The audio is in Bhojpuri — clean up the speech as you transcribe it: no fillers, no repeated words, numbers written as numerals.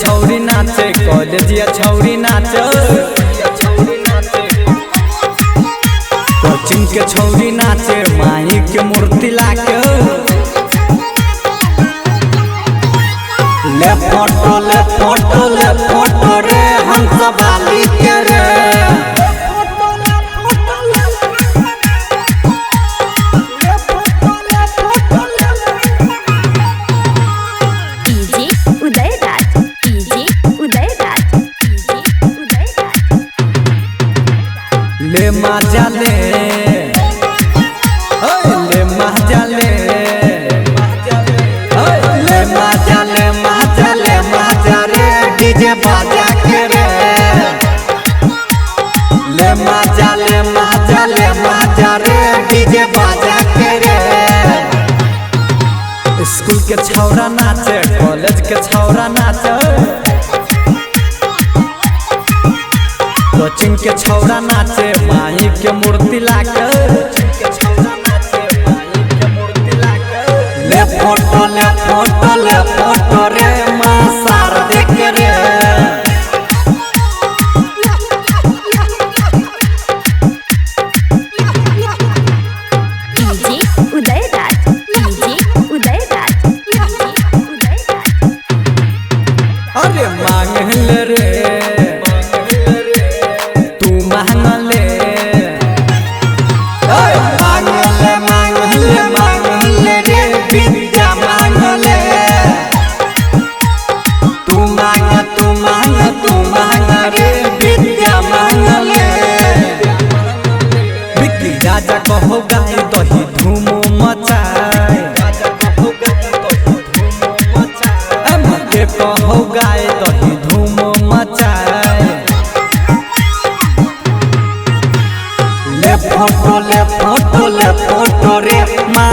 छौरी नाचे कॉलेजिया छौरी नाचे कोचिंग के छौरी नाचे माई के मूर्ति लाके ले फोटो रे हम सब बाली के रे ले मजा ले ले मजा ले ले मजा ले मजा रे डीजे बाजा के रे ले मजा रे डीजे बाजा के रे स्कूल के छौरा नाचे कॉलेज के छौरा नाचे कोचिंग के छौरा नाचे माई के मूर्ति लाके ले फोटो रे माँ सार देख रे अरे मांगल रे मांगले रे विद्या मांगले तू मांग रे विद्या मांगले बिक्की राजा कहो गाई दही धूम मचाए मके कहो गाए दही धूम मचाए ले फोटो रे माँ